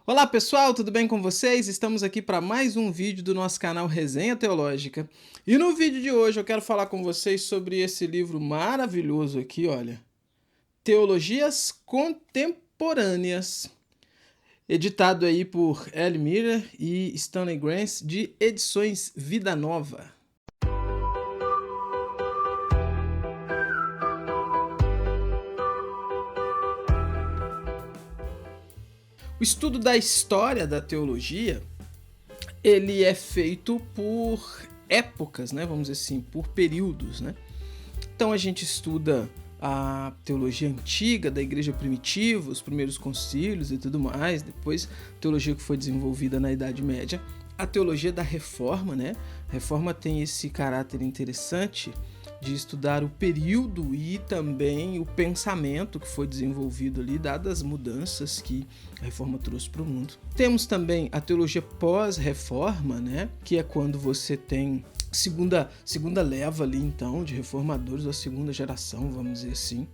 Olá pessoal, tudo bem com vocês? Estamos aqui para mais um vídeo do nosso canal Resenha Teológica. E no vídeo de hoje eu quero falar com vocês sobre esse livro maravilhoso aqui, olha. Teologias Contemporâneas. Editado aí por L. Miller e Stanley Grenz, de Edições Vida Nova. O estudo da história da teologia, ele é feito por épocas, né? Vamos dizer assim, por períodos, né? Então a gente estuda a teologia antiga da igreja primitiva, os primeiros concílios e tudo mais, depois a teologia que foi desenvolvida na Idade Média, a teologia da Reforma, né? A Reforma tem esse caráter interessante de estudar o período e também o pensamento que foi desenvolvido ali, dadas as mudanças que a Reforma trouxe para o mundo. Temos também a teologia pós-reforma, né? Que é quando você tem segunda leva ali, então, de reformadores, da segunda geração, vamos dizer assim.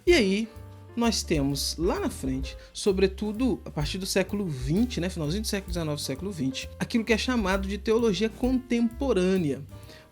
E aí, nós temos lá na frente, sobretudo a partir do século XX, né? Finalzinho do século XIX, século XX, aquilo que é chamado de teologia contemporânea.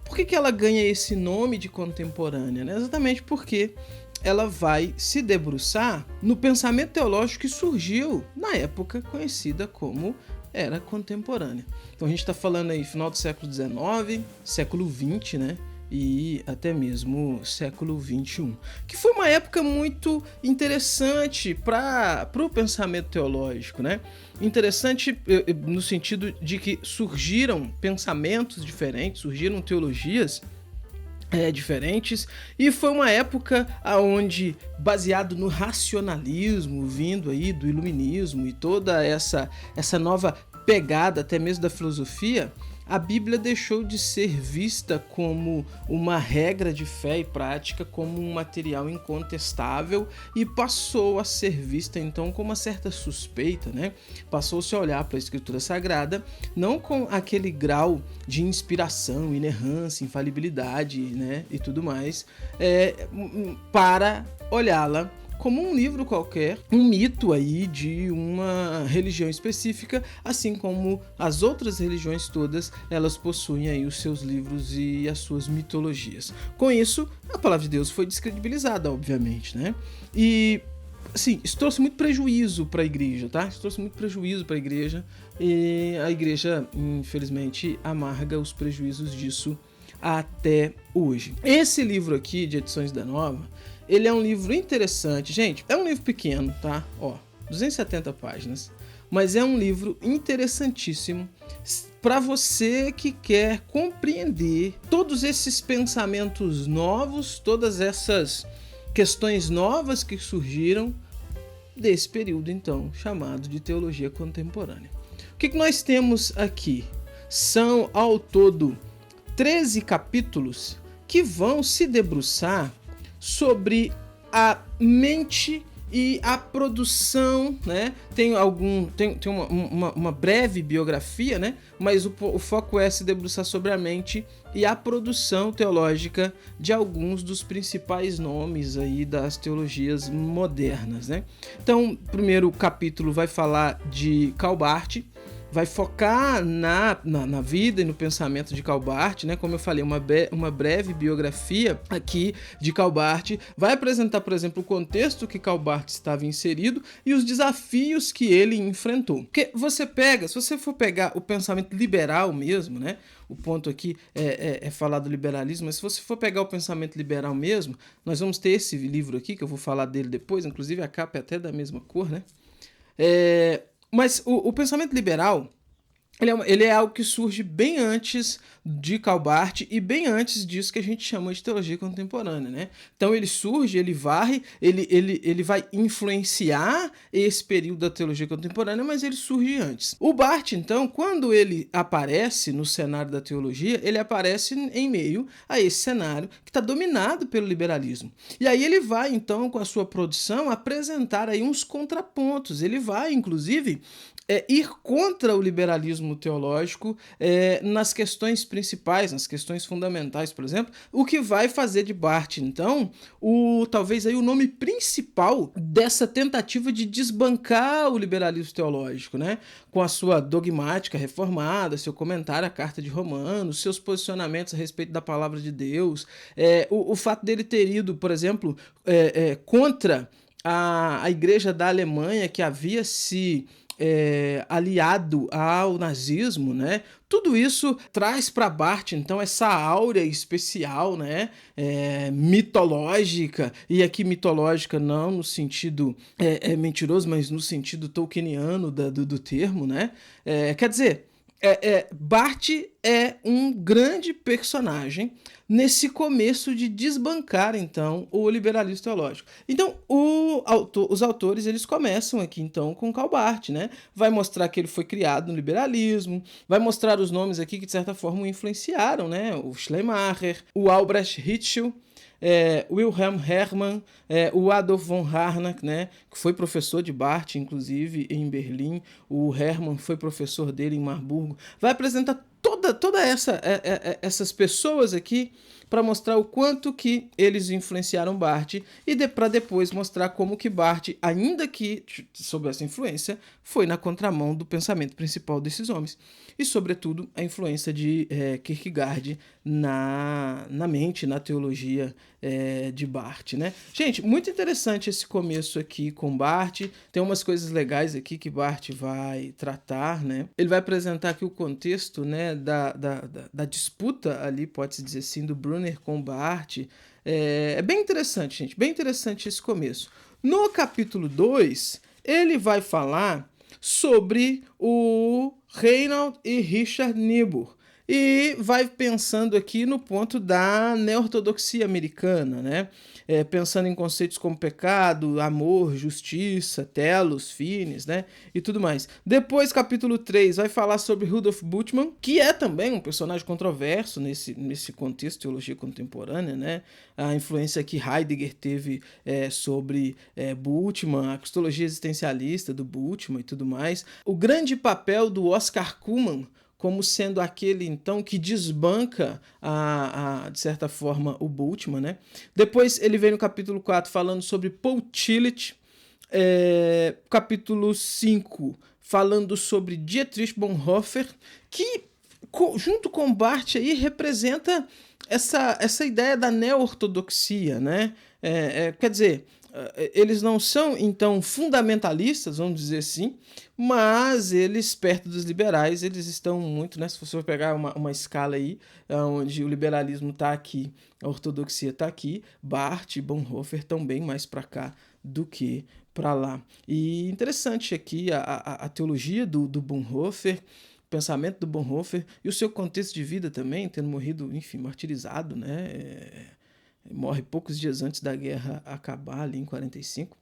Por que ela ganha esse nome de contemporânea? Né? Exatamente porque ela vai se debruçar no pensamento teológico que surgiu na época conhecida como era contemporânea. Então a gente está falando aí final do século XIX, século XX, né? E até mesmo século XXI, que foi uma época muito interessante para o pensamento teológico, né? Interessante no sentido de que surgiram pensamentos diferentes, surgiram teologias diferentes, e foi uma época onde, baseado no racionalismo, vindo aí do iluminismo e toda essa nova pegada até mesmo da filosofia, a Bíblia deixou de ser vista como uma regra de fé e prática, como um material incontestável, e passou a ser vista então com uma certa suspeita, né? Passou-se a olhar para a Escritura Sagrada não com aquele grau de inspiração, inerrância, infalibilidade, né? E tudo mais, para olhá-la como um livro qualquer, um mito aí de uma religião específica, assim como as outras religiões todas, elas possuem aí os seus livros e as suas mitologias. Com isso, a palavra de Deus foi descredibilizada, obviamente, né? E assim, isso trouxe muito prejuízo para a igreja, tá? Isso trouxe muito prejuízo para a igreja, e a igreja, infelizmente, amarga os prejuízos disso até hoje. Esse livro aqui, de Edições da Nova, ele é um livro interessante, gente, é um livro pequeno, tá? Ó, 270 páginas, mas é um livro interessantíssimo para você que quer compreender todos esses pensamentos novos, todas essas questões novas que surgiram desse período, então, chamado de teologia contemporânea. O que nós temos aqui? São, ao todo, 13 capítulos que vão se debruçar sobre a mente e a produção, né? Tem uma breve biografia, né? Mas o foco é se debruçar sobre a mente e a produção teológica de alguns dos principais nomes aí das teologias modernas, né? Então, o primeiro capítulo vai falar de Calbart, vai focar na vida e no pensamento de Calbart, né? Como eu falei, uma breve biografia aqui de Calbart, vai apresentar, por exemplo, o contexto que Calbart estava inserido e os desafios que ele enfrentou. Porque se você for pegar o pensamento liberal mesmo, né? O ponto aqui é falar do liberalismo, mas se você for pegar o pensamento liberal mesmo, nós vamos ter esse livro aqui, que eu vou falar dele depois, inclusive a capa é até da mesma cor, né? Mas o pensamento liberal, ele é algo que surge bem antes de Calbart e bem antes disso que a gente chama de teologia contemporânea, né? Então ele surge, ele varre, ele vai influenciar esse período da teologia contemporânea, mas ele surge antes. O Barth, então, quando ele aparece no cenário da teologia, ele aparece em meio a esse cenário que está dominado pelo liberalismo. E aí ele vai, então, com a sua produção, apresentar aí uns contrapontos. Ele vai, inclusive, ir contra o liberalismo liberalismo teológico nas questões principais, nas questões fundamentais, por exemplo, o que vai fazer de Barth, então, talvez aí o nome principal dessa tentativa de desbancar o liberalismo teológico, né? Com a sua dogmática reformada, seu comentário à Carta de Romanos, seus posicionamentos a respeito da palavra de Deus, o fato dele ter ido, por exemplo, contra a igreja da Alemanha, que havia se aliado ao nazismo, né? Tudo isso traz para Barth, então, essa áurea especial, né? Mitológica, e aqui mitológica não no sentido mentiroso, mas no sentido tolkieniano do termo, né? Quer dizer, Barth é um grande personagem nesse começo de desbancar, então, o liberalismo teológico. Então, os autores, eles começam aqui, então, com Karl Barth, né? Vai mostrar que ele foi criado no liberalismo, vai mostrar os nomes aqui que, de certa forma, o influenciaram, né? O Schleiermacher, o Albrecht Ritschl, Wilhelm Hermann, o Adolf von Harnack, né, que foi professor de Barth, inclusive, em Berlim. O Hermann foi professor dele em Marburgo. Vai apresentar toda essas pessoas aqui para mostrar o quanto que eles influenciaram Barth e para depois mostrar como que Barth, ainda que sob essa influência, foi na contramão do pensamento principal desses homens. E, sobretudo, a influência de Kierkegaard na mente, na teologia de Barth, né? Gente, muito interessante esse começo aqui com Barth. Tem umas coisas legais aqui que Barth vai tratar, né? Ele vai apresentar aqui o contexto, né, da disputa ali, pode-se dizer assim, do Brunner com Barth. É bem interessante, gente, bem interessante esse começo. No capítulo 2, ele vai falar sobre o Reinhold e Richard Niebuhr. E vai pensando aqui no ponto da neo-ortodoxia americana, né? Pensando em conceitos como pecado, amor, justiça, telos, finis, né? E tudo mais. Depois, capítulo 3, vai falar sobre Rudolf Bultmann, que é também um personagem controverso nesse contexto de teologia contemporânea, né? A influência que Heidegger teve sobre Bultmann, a cristologia existencialista do Bultmann e tudo mais. O grande papel do Oscar Cullmann como sendo aquele, então, que desbanca, de certa forma, o Bultmann, né? Depois ele vem no capítulo 4 falando sobre Paul Tillich, capítulo 5 falando sobre Dietrich Bonhoeffer, que, junto com Barth, aí, representa essa ideia da neo-ortodoxia, né? Quer dizer, eles não são, então, fundamentalistas, vamos dizer assim, mas eles, perto dos liberais, eles estão muito, né? Se você for pegar uma escala aí, onde o liberalismo está aqui, a ortodoxia está aqui, Barth e Bonhoeffer estão bem mais para cá do que para lá. E interessante aqui a teologia do Bonhoeffer, o pensamento do Bonhoeffer e o seu contexto de vida também, tendo morrido, enfim, martirizado, né? Morre poucos dias antes da guerra acabar, ali em 45.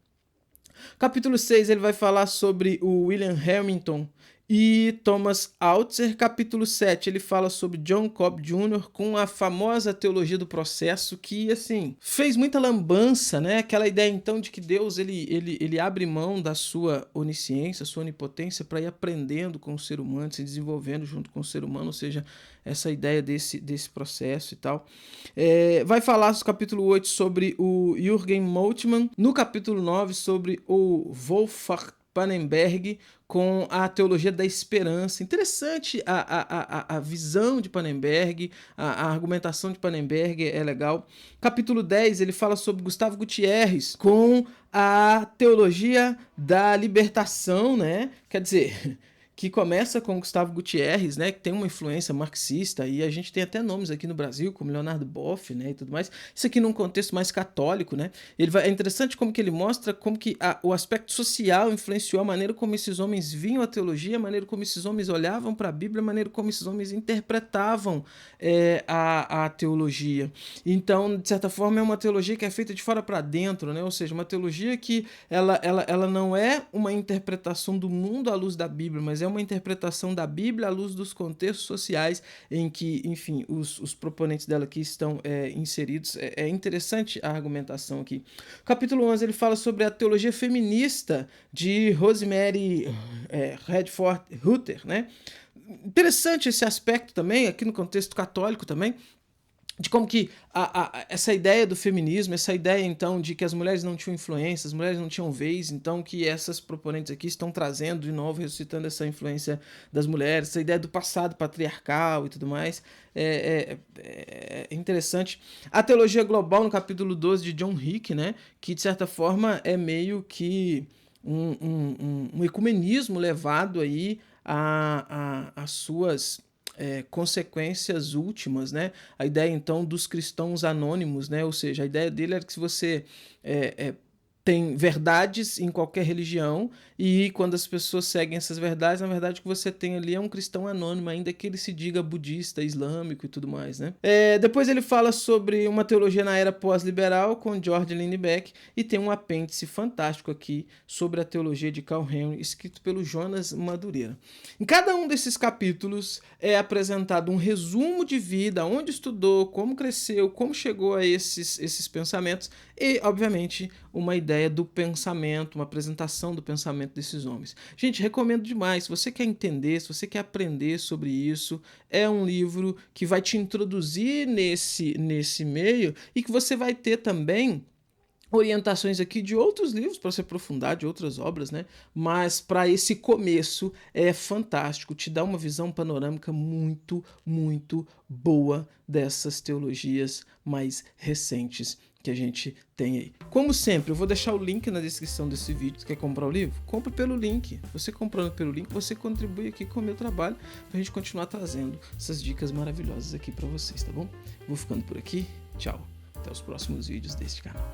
Capítulo 6, ele vai falar sobre o William Hamilton e Thomas Altzer. Capítulo 7, ele fala sobre John Cobb Jr. com a famosa teologia do processo, que, assim, fez muita lambança, né? Aquela ideia, então, de que Deus, ele abre mão da sua onisciência, sua onipotência, para ir aprendendo com o ser humano, se desenvolvendo junto com o ser humano, ou seja, essa ideia desse processo e tal. Vai falar no capítulo 8 sobre o Jürgen Moltmann, no capítulo 9 sobre o Wolfgang Pannenberg com a teologia da esperança. Interessante a visão de Pannenberg, a argumentação de Pannenberg é legal. Capítulo 10, ele fala sobre Gustavo Gutierrez com a teologia da libertação, né? Quer dizer, que começa com Gustavo Gutierrez, né, que tem uma influência marxista, e a gente tem até nomes aqui no Brasil, como Leonardo Boff, né, e tudo mais. Isso aqui num contexto mais católico, né. É interessante como que ele mostra como que o aspecto social influenciou a maneira como esses homens viam a teologia, a maneira como esses homens olhavam para a Bíblia, a maneira como esses homens interpretavam a teologia. Então, de certa forma, é uma teologia que é feita de fora para dentro, né, ou seja, uma teologia que ela não é uma interpretação do mundo à luz da Bíblia, mas é uma interpretação da Bíblia à luz dos contextos sociais em que, enfim, os proponentes dela aqui estão inseridos. É interessante a argumentação aqui. Capítulo 11, ele fala sobre a teologia feminista de Rosemary Redford Rutter, né? interessante esse aspecto também, aqui no contexto católico também, de como que essa ideia do feminismo, essa ideia então de que as mulheres não tinham influência, as mulheres não tinham vez, então que essas proponentes aqui estão trazendo de novo, ressuscitando essa influência das mulheres, essa ideia do passado patriarcal e tudo mais, é interessante. A teologia global no capítulo 12 de John Hick, né, que de certa forma é meio que um ecumenismo levado aí às suas consequências últimas, né? A ideia então dos cristãos anônimos, né? Ou seja, a ideia dele era que se você tem verdades em qualquer religião e quando as pessoas seguem essas verdades, na verdade o que você tem ali é um cristão anônimo, ainda que ele se diga budista, islâmico e tudo mais, né? Depois ele fala sobre uma teologia na era pós-liberal com George Lindbeck e tem um apêndice fantástico aqui sobre a teologia de Carl Henry, escrito pelo Jonas Madureira. Em cada um desses capítulos é apresentado um resumo de vida, onde estudou, como cresceu, como chegou a esses pensamentos e, obviamente, uma ideia do pensamento, uma apresentação do pensamento desses homens. Gente, recomendo demais. Se você quer entender, se você quer aprender sobre isso, é um livro que vai te introduzir nesse meio e que você vai ter também orientações aqui de outros livros para se aprofundar, de outras obras, né? Mas para esse começo é fantástico, te dá uma visão panorâmica muito, muito boa dessas teologias mais recentes que a gente tem aí. Como sempre, eu vou deixar o link na descrição desse vídeo. Você quer comprar o livro? Compre pelo link. Você comprando pelo link, você contribui aqui com o meu trabalho para a gente continuar trazendo essas dicas maravilhosas aqui para vocês, tá bom? Vou ficando por aqui. Tchau. Até os próximos vídeos deste canal.